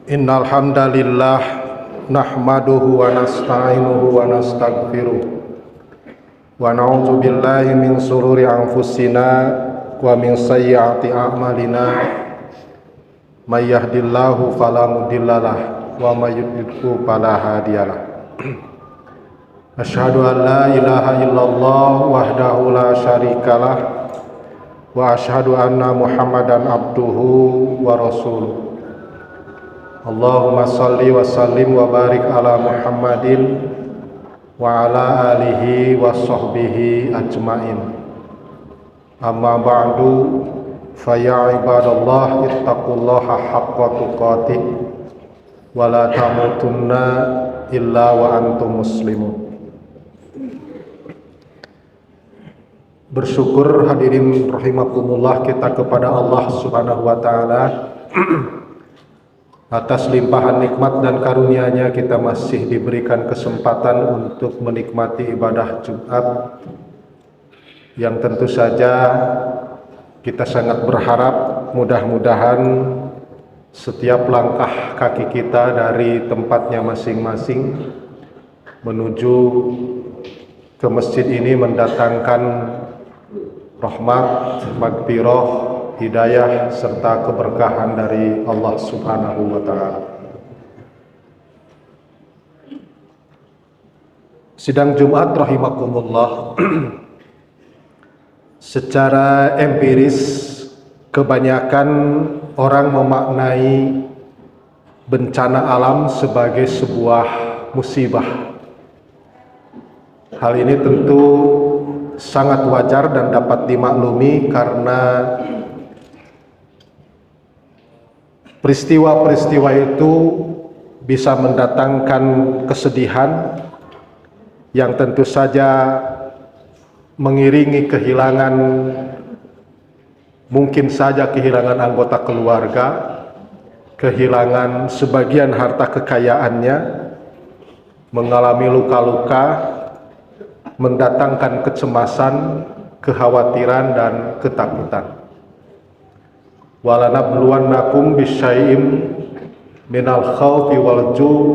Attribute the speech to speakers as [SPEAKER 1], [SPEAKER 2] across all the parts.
[SPEAKER 1] Innal hamdalillah nahmaduhu wa nasta'inuhu wa nastaghfiruh wa na'udzu billahi min shururi anfusina wa min sayyiati a'malina may yahdihillahu fala mudhillalah wa may yudlil fala hadiyalah. Asyhadu an la ilaha illallah wahdahu la syarikalah wa asyhadu anna Muhammadan abduhu wa rasuluh. Allahumma salli wa sallim wa barik ala Muhammadin wa ala alihi wa sahbihi ajmain. Amma ba'du, fa ya ibadallah ittaqullaha haqqa tuqatih wa la tamutunna illa wa antum muslimun. Bersyukur hadirin rahimakumullah kita kepada Allah Subhanahu wa taala atas limpahan nikmat dan karunia-Nya kita masih diberikan kesempatan untuk menikmati ibadah Jumat yang tentu saja kita sangat berharap mudah-mudahan setiap langkah kaki kita dari tempatnya masing-masing menuju ke masjid ini mendatangkan rahmat, maghfirah, hidayah serta keberkahan dari Allah Subhanahu wa taala. Sidang Jumat rahimakumullah. Secara empiris kebanyakan orang memaknai bencana alam sebagai sebuah musibah. Hal ini tentu sangat wajar dan dapat dimaklumi karena peristiwa-peristiwa itu bisa mendatangkan kesedihan yang tentu saja mengiringi kehilangan, mungkin saja kehilangan anggota keluarga, kehilangan sebagian harta kekayaannya, mengalami luka-luka, mendatangkan kecemasan, kekhawatiran dan ketakutan. Walanabluwannakum bisyai'im minal khawfi wal ju'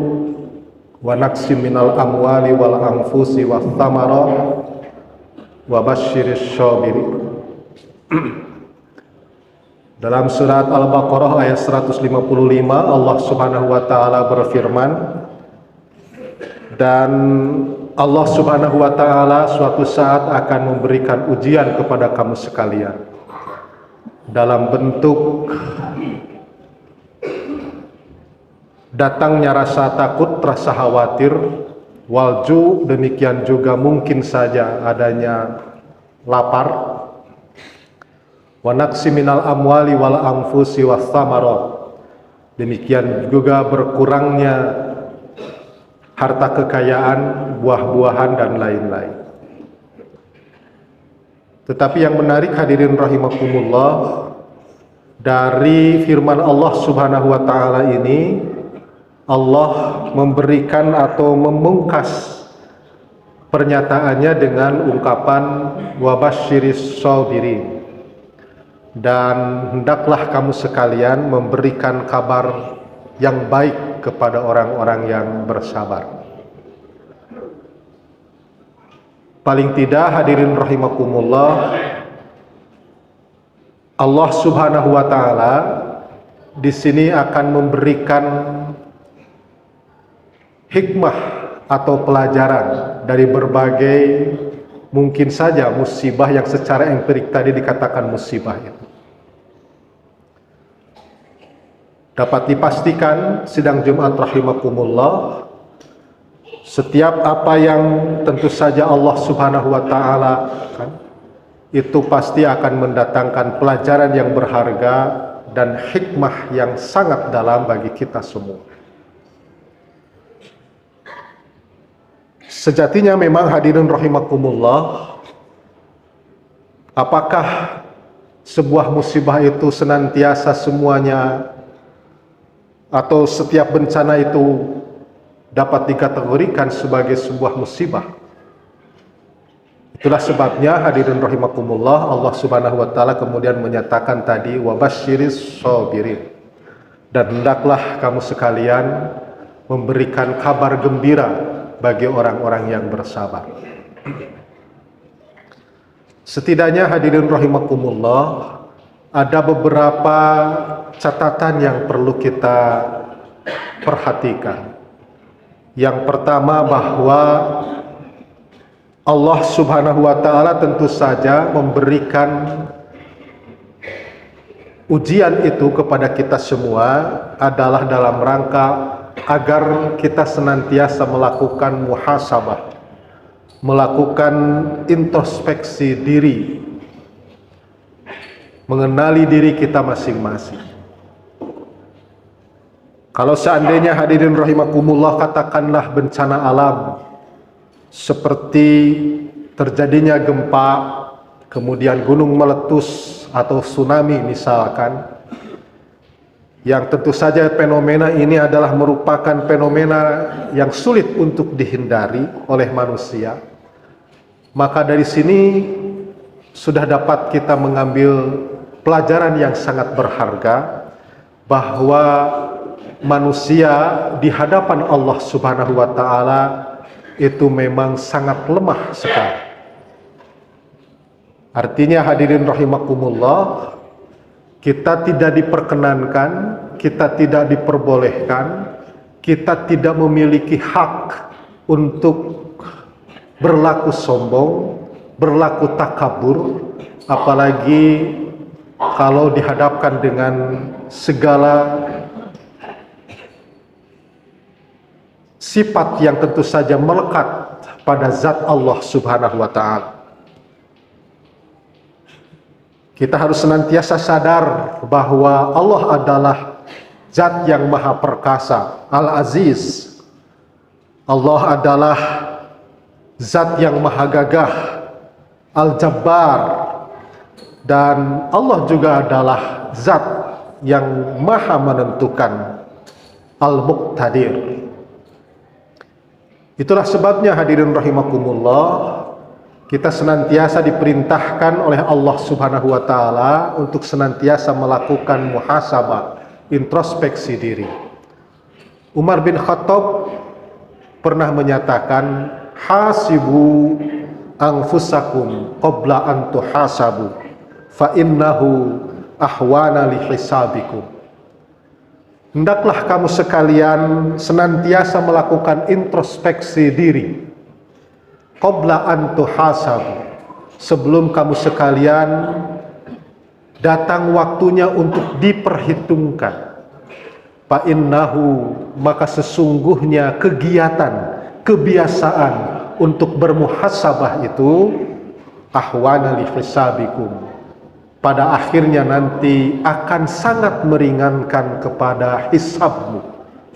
[SPEAKER 1] wa naqsim minal amwali wal anfusi wath thamarah wa basyiris syabirin. Dalam surat Al-Baqarah ayat 155 Allah Subhanahu wa taala berfirman, dan Allah Subhanahu wa taala suatu saat akan memberikan ujian kepada kamu sekalian dalam bentuk datangnya rasa takut, rasa khawatir, walju, demikian juga mungkin saja adanya lapar, wa naqsi minal amwali wal anfusi wath thamarah, demikian juga berkurangnya harta kekayaan, buah-buahan dan lain-lain. Tetapi yang menarik hadirin rahimakumullah, dari firman Allah Subhanahu wa taala ini Allah memberikan atau memungkas pernyataannya dengan ungkapan wabasyiris sabirin, dan hendaklah kamu sekalian memberikan kabar yang baik kepada orang-orang yang bersabar. Paling tidak hadirin rahimakumullah, Allah Subhanahu wa taala di sini akan memberikan hikmah atau pelajaran dari berbagai mungkin saja musibah yang secara empirik tadi dikatakan musibah itu. Dapat dipastikan sidang Jumat rahimakumullah, setiap apa yang tentu saja Allah Subhanahu wa taala itu pasti akan mendatangkan pelajaran yang berharga dan hikmah yang sangat dalam bagi kita semua. Sejatinya memang hadirin rahimakumullah, apakah sebuah musibah itu senantiasa semuanya atau setiap bencana itu dapat dikategorikan sebagai sebuah musibah? Itulah sebabnya hadirin rahimakumullah, Allah Subhanahu wa taala kemudian menyatakan tadi wabasyiris sabirin, dan hendaklah kamu sekalian memberikan kabar gembira bagi orang-orang yang bersabar. Setidaknya hadirin rahimakumullah, ada beberapa catatan yang perlu kita perhatikan. Yang pertama, bahwa Allah Subhanahu wa Ta'ala tentu saja memberikan ujian itu kepada kita semua adalah dalam rangka agar kita senantiasa melakukan muhasabah, melakukan introspeksi diri, mengenali diri kita masing-masing. Kalau seandainya hadirin rahimakumullah, katakanlah bencana alam seperti terjadinya gempa, kemudian gunung meletus atau tsunami misalkan, yang tentu saja fenomena ini adalah merupakan fenomena yang sulit untuk dihindari oleh manusia, maka dari sini sudah dapat kita mengambil pelajaran yang sangat berharga bahwa manusia di hadapan Allah Subhanahu wa Ta'ala itu memang sangat lemah sekali. Artinya hadirin rahimakumullah, kita tidak diperkenankan, kita tidak diperbolehkan, kita tidak memiliki hak untuk berlaku sombong, berlaku takabur, apalagi kalau dihadapkan dengan segala sifat yang tentu saja melekat pada zat Allah Subhanahu wa Ta'ala. Kita harus senantiasa sadar bahwa Allah adalah zat yang maha perkasa, Al-Aziz. Allah adalah zat yang maha gagah, Al-Jabbar. Dan Allah juga adalah zat yang maha menentukan, Al-Muqtadir. Itulah sebabnya hadirin rahimakumullah, kita senantiasa diperintahkan oleh Allah Subhanahu wa Ta'ala untuk senantiasa melakukan muhasabah, introspeksi diri. Umar bin Khattab pernah menyatakan, hasibu anfusakum qabla an tuhasabu fa innahu ahwana li hisabikum. Hendaklah kamu sekalian senantiasa melakukan introspeksi diri qabla an tuhasabu, sebelum kamu sekalian datang waktunya untuk diperhitungkan. Fa innahu, maka sesungguhnya kegiatan, kebiasaan untuk bermuhasabah itu ahwana li hisabikum, pada akhirnya nanti akan sangat meringankan kepada hisabmu,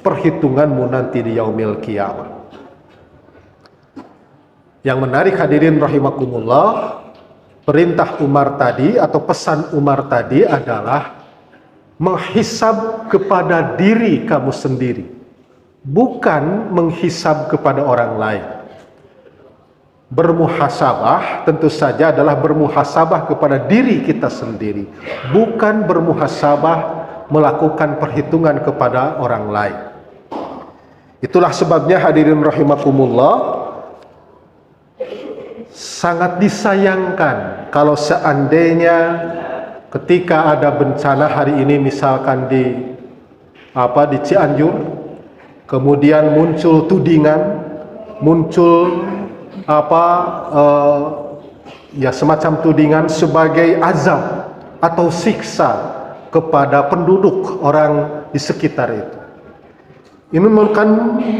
[SPEAKER 1] perhitunganmu nanti di yaumil qiyamah. Yang menarik hadirin rahimakumullah, perintah Umar tadi atau pesan Umar tadi adalah menghisab kepada diri kamu sendiri, bukan menghisab kepada orang lain. Bermuhasabah tentu saja adalah bermuhasabah kepada diri kita sendiri, bukan bermuhasabah melakukan perhitungan kepada orang lain. Itulah sebabnya hadirin rahimakumullah, sangat disayangkan kalau seandainya ketika ada bencana hari ini misalkan di Cianjur, kemudian muncul tudingan, muncul semacam tudingan sebagai azab atau siksa kepada penduduk orang di sekitar itu. Ini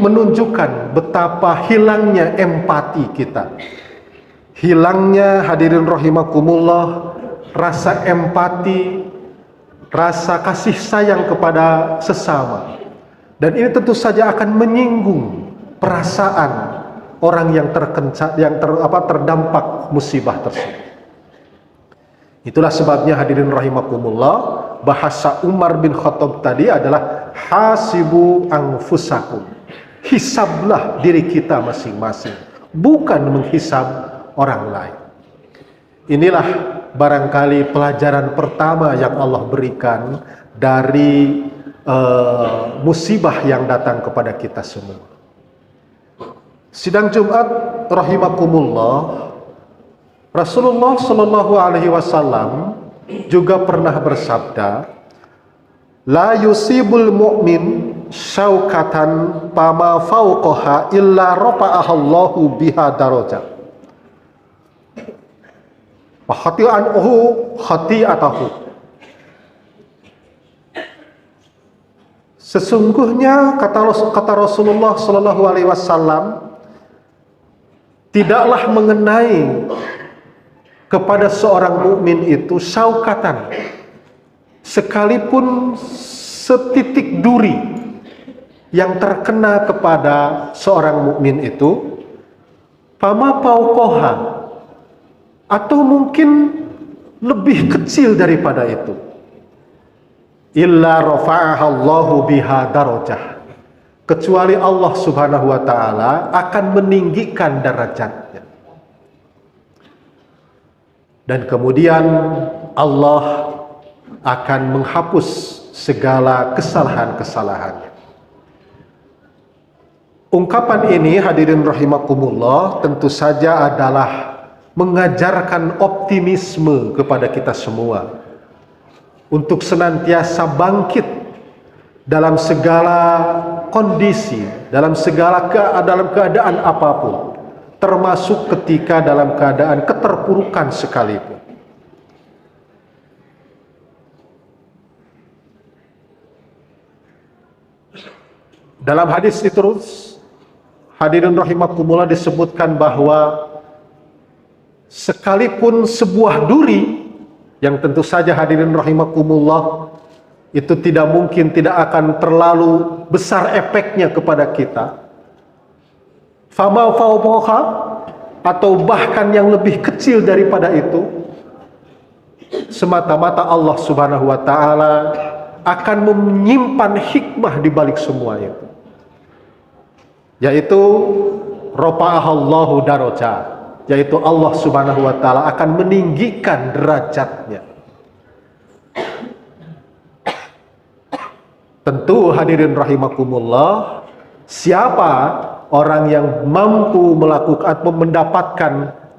[SPEAKER 1] menunjukkan betapa hilangnya empati kita, hilangnya hadirin rahimakumullah rasa empati, rasa kasih sayang kepada sesama. Dan ini tentu saja akan menyinggung perasaan orang yang terdampak musibah tersebut. Itulah sebabnya hadirin rahimakumullah, bahasa Umar bin Khattab tadi adalah hasibu anfusakum. Hisablah diri kita masing-masing, bukan menghisab orang lain. Inilah barangkali pelajaran pertama yang Allah berikan dari musibah yang datang kepada kita semua. Sidang Jumat rahimakumullah, Rasulullah Shallallahu Alaihi Wasallam juga pernah bersabda, la yusibul mu'min syaukatan pama fauqaha illa rafa'ahallahu biha darajah wa khati'anuhu khati'atahu. Sesungguhnya kata Rasulullah Shallallahu Alaihi Wasallam, tidaklah mengenai kepada seorang mukmin itu syaukatan, sekalipun setitik duri yang terkena kepada seorang mukmin itu, pama paukoha, atau mungkin lebih kecil daripada itu, illa rafa'ahallahu biha darajah, kecuali Allah Subhanahu wa taala akan meninggikan derajatnya. Dan kemudian Allah akan menghapus segala kesalahan-kesalahannya. Ungkapan ini hadirin rahimakumullah tentu saja adalah mengajarkan optimisme kepada kita semua untuk senantiasa bangkit dalam segala kondisi, dalam keadaan apapun, termasuk ketika dalam keadaan keterpurukan sekalipun. Dalam hadis itu, hadirin rahimakumullah, disebutkan bahwa sekalipun sebuah duri, yang tentu saja hadirin rahimakumullah itu tidak akan terlalu besar efeknya kepada kita, fama fauqaha, atau bahkan yang lebih kecil daripada itu, semata-mata Allah Subhanahu wa taala akan menyimpan hikmah di balik semua itu, yaitu rafa'ahallahu darajat, yaitu Allah Subhanahu wa taala akan meninggikan derajatnya. Tentu hadirin rahimakumullah, siapa orang yang mampu melakukan atau mendapatkan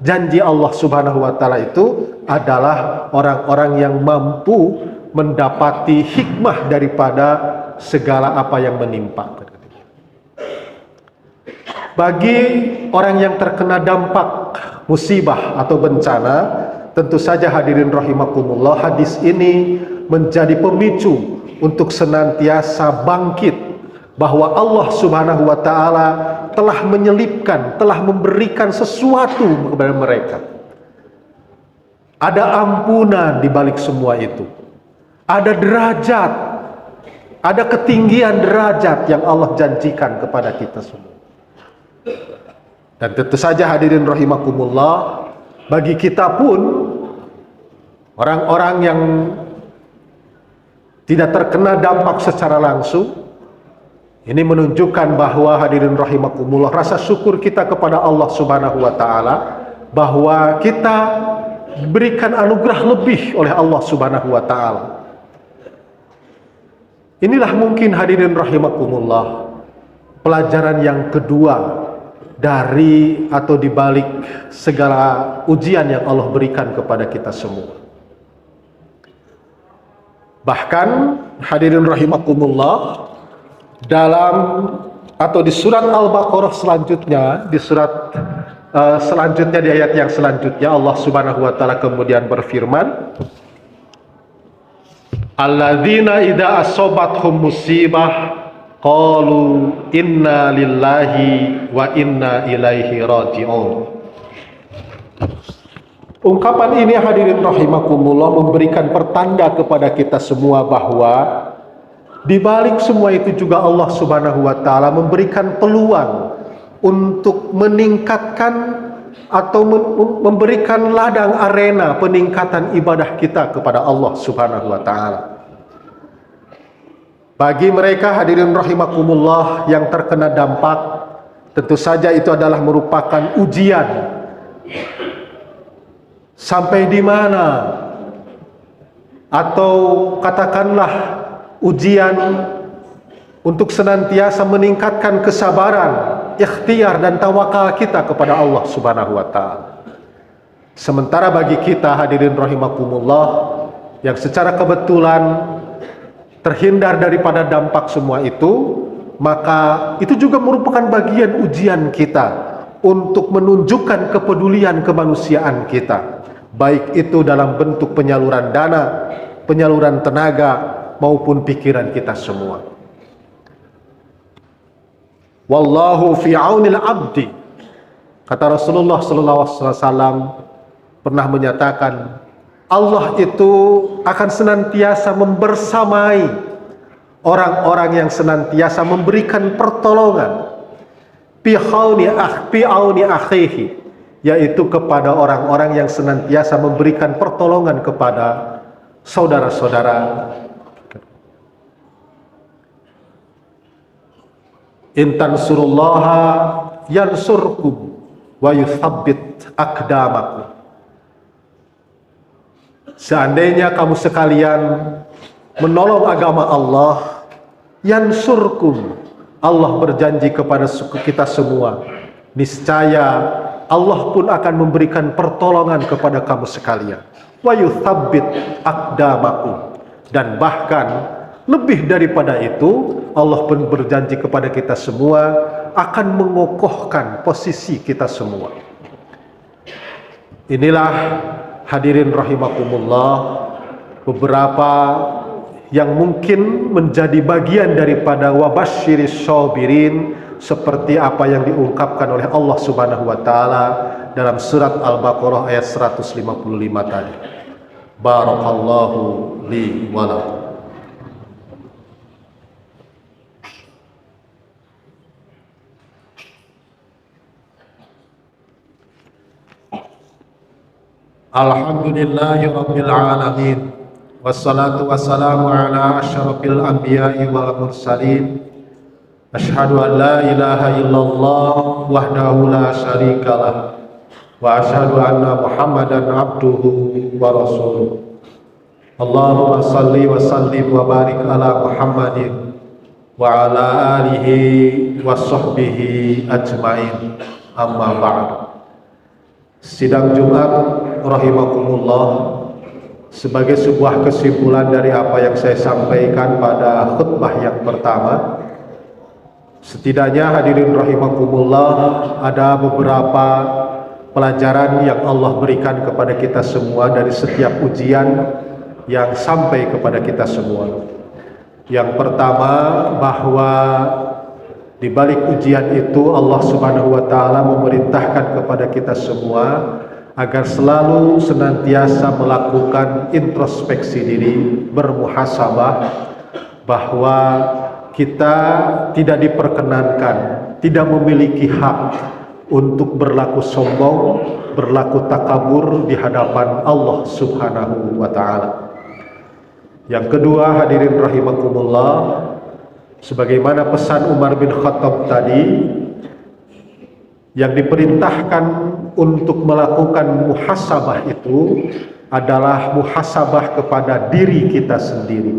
[SPEAKER 1] janji Allah Subhanahu wa taala itu adalah orang-orang yang mampu mendapati hikmah daripada segala apa yang menimpa. Bagi orang yang terkena dampak musibah atau bencana, tentu saja hadirin rahimakumullah, hadis ini menjadi pemicu untuk senantiasa bangkit, bahwa Allah Subhanahu wa taala telah menyelipkan, telah memberikan sesuatu kepada mereka. Ada ampunan di balik semua itu. Ada derajat, ada ketinggian derajat yang Allah janjikan kepada kita semua. Dan tentu saja hadirin rahimakumullah, bagi kita pun, orang-orang yang tidak terkena dampak secara langsung, ini menunjukkan bahwa hadirin rahimakumullah, rasa syukur kita kepada Allah Subhanahu wa taala bahwa kita diberikan anugerah lebih oleh Allah Subhanahu wa taala. Inilah mungkin hadirin rahimakumullah pelajaran yang kedua dari atau dibalik segala ujian yang Allah berikan kepada kita semua. Bahkan hadirin rahimakumullah, dalam atau di surat Al-Baqarah selanjutnya, di surat selanjutnya, di ayat yang selanjutnya, Allah Subhanahu wa taala kemudian berfirman, alladzina idza asobathum musibah qalu inna lillahi wa inna ilaihi raji'un. Ungkapan ini hadirin rahimakumullah memberikan pertanda kepada kita semua bahwa di balik semua itu juga Allah Subhanahu wa taala memberikan peluang untuk meningkatkan atau memberikan ladang arena peningkatan ibadah kita kepada Allah Subhanahu wa taala. Bagi mereka hadirin rahimakumullah yang terkena dampak, tentu saja itu adalah merupakan ujian. Sampai di mana, atau katakanlah ujian untuk senantiasa meningkatkan kesabaran, ikhtiar dan tawakal kita kepada Allah Subhanahu wa taala. Sementara bagi kita hadirin rahimakumullah yang secara kebetulan terhindar daripada dampak semua itu, maka itu juga merupakan bagian ujian kita untuk menunjukkan kepedulian kemanusiaan kita, baik itu dalam bentuk penyaluran dana, penyaluran tenaga maupun pikiran kita semua. Wallahu fi aunil abdi, kata Rasulullah SAW pernah menyatakan, Allah itu akan senantiasa membersamai orang-orang yang senantiasa memberikan pertolongan fi auni akhihi, yaitu kepada orang-orang yang senantiasa memberikan pertolongan kepada saudara-saudara. In tansurullaha yansurkum wa yuthabbit aqdamakum. Seandainya kamu sekalian menolong agama Allah, yansurkum, Allah berjanji kepada kita semua, niscaya Allah pun akan memberikan pertolongan kepada kamu sekalian. Wa yuthabbit aqdamakum, dan bahkan lebih daripada itu, Allah pun berjanji kepada kita semua akan mengokohkan posisi kita semua. Inilah hadirin rahimakumullah beberapa yang mungkin menjadi bagian daripada wabasyiris sabirin, seperti apa yang diungkapkan oleh Allah Subhanahu wa taala dalam surat Al-Baqarah ayat 155 tadi. Barakallahu li wa lakum. Alhamdulillahi rabbil alamin, wassalatu wassalamu ala asyrafil anbiya'i wal mursalin. Asyhadu an la ilaha illallah wahdahu la syarikalah, wa asyhadu anna Muhammadan abduhu wa rasuluh. Allahumma salli wa sallim wa barik ala Muhammadin wa ala alihi wa sahbihi ajmain. Amma ba'd. Sidang Jumat rahimakumullah, sebagai sebuah kesimpulan dari apa yang saya sampaikan pada khutbah yang pertama, setidaknya hadirin rahimakumullah ada beberapa pelajaran yang Allah berikan kepada kita semua dari setiap ujian yang sampai kepada kita semua. Yang pertama, bahwa di balik ujian itu Allah Subhanahu wa taala memerintahkan kepada kita semua agar selalu senantiasa melakukan introspeksi diri, bermuhasabah, bahwa kita tidak diperkenankan, tidak memiliki hak untuk berlaku sombong, berlaku takabur di hadapan Allah Subhanahu wa taala. Yang kedua, hadirin rahimakumullah, sebagaimana pesan Umar bin Khattab tadi, yang diperintahkan untuk melakukan muhasabah itu adalah muhasabah kepada diri kita sendiri,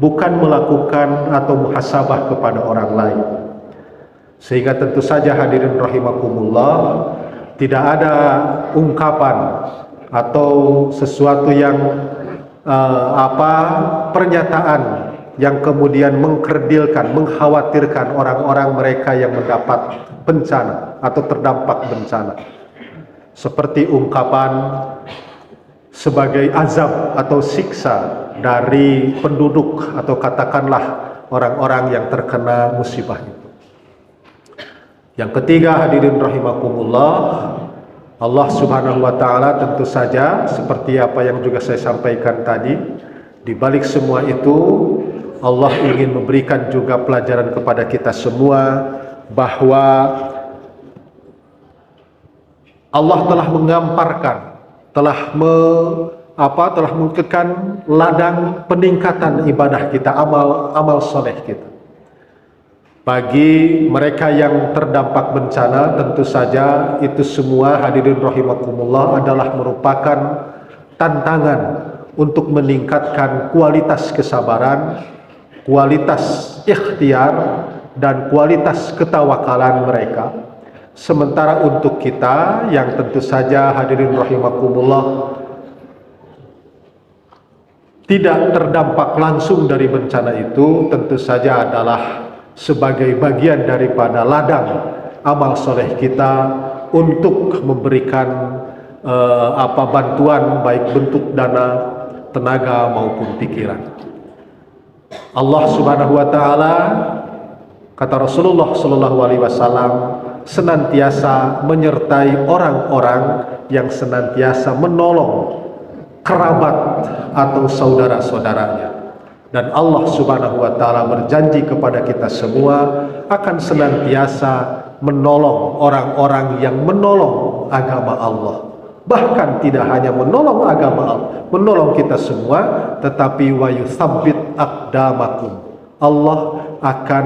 [SPEAKER 1] bukan melakukan atau muhasabah kepada orang lain. Sehingga tentu saja hadirin rahimakumullah, tidak ada ungkapan atau sesuatu yang pernyataan yang kemudian mengkerdilkan, mengkhawatirkan orang-orang mereka yang mendapat bencana atau terdampak bencana, seperti ungkapan sebagai azab atau siksa dari penduduk atau katakanlah orang-orang yang terkena musibah itu. Yang ketiga, hadirin rahimakumullah, Allah Subhanahu wa taala tentu saja seperti apa yang juga saya sampaikan tadi, di balik semua itu Allah ingin memberikan juga pelajaran kepada kita semua bahwa Allah telah menggamparkan, telah menguatkan ladang peningkatan ibadah kita, amal soleh kita. Bagi mereka yang terdampak bencana, tentu saja itu semua hadirin rahimakumullah adalah merupakan tantangan untuk meningkatkan kualitas kesabaran, kualitas ikhtiar dan kualitas ketawakalan mereka. Sementara untuk kita yang tentu saja hadirin rahimakumullah tidak terdampak langsung dari bencana itu, tentu saja adalah sebagai bagian daripada ladang amal soleh kita untuk memberikan bantuan baik bentuk dana, tenaga maupun pikiran. Allah Subhanahu wa taala, kata Rasulullah sallallahu alaihi wasallam, senantiasa menyertai orang-orang yang senantiasa menolong kerabat atau saudara-saudaranya. Dan Allah Subhanahu wa taala berjanji kepada kita semua akan senantiasa menolong orang-orang yang menolong agama Allah. Bahkan tidak hanya menolong agama Allah, menolong kita semua, tetapi wa yutsabbit aqdamakum. Allah akan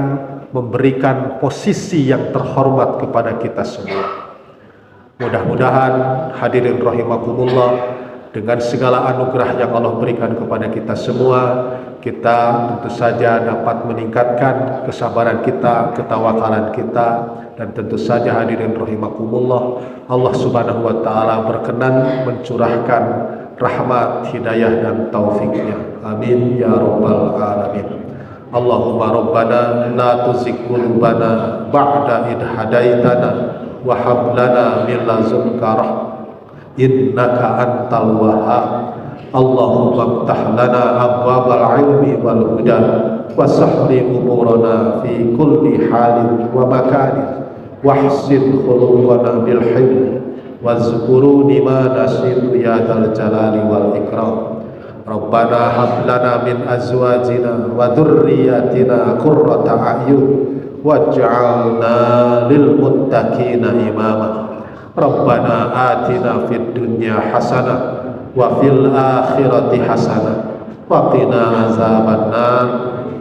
[SPEAKER 1] memberikan posisi yang terhormat kepada kita semua. Mudah-mudahan hadirin rahimakumullah, dengan segala anugerah yang Allah berikan kepada kita semua, kita tentu saja dapat meningkatkan kesabaran kita, ketawakalan kita, dan tentu saja hadirin rahimakumullah, Allah Subhanahu wa taala berkenan mencurahkan rahmat, hidayah dan taufiknya. Amin ya rabbal alamin. Allahumma rabbana la tuzigh qulubana ba'da id hadaitana wa hab lana min ladunka rahmah innaka antal wahhab. Allahumma iftah lana abwabal ilmi wal huda wa sahli umurana fi kulli halin wa makanin wahsin khuluqana bil hilmi wazkuruni ma nasitu ya dzal jalali wal ikram. Rabbana hab lana min azwajina wa dhurriyyatina qurrata a'yun waj'alna lil muttaqina imama. Rabbana atina fid dunya hasanah wa fil akhirati hasanah wa qina azabannar.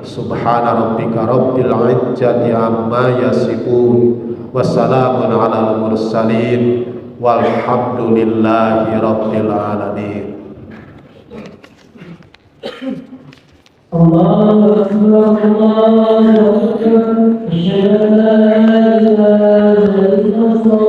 [SPEAKER 1] Subhana rabbika rabbil izzati amma yasifun wa salamun alal mursalin walhamdulillahi rabbil alamin.
[SPEAKER 2] Allahu Akbar, Allahu Akbar, asyhadu an la ilaha illallah.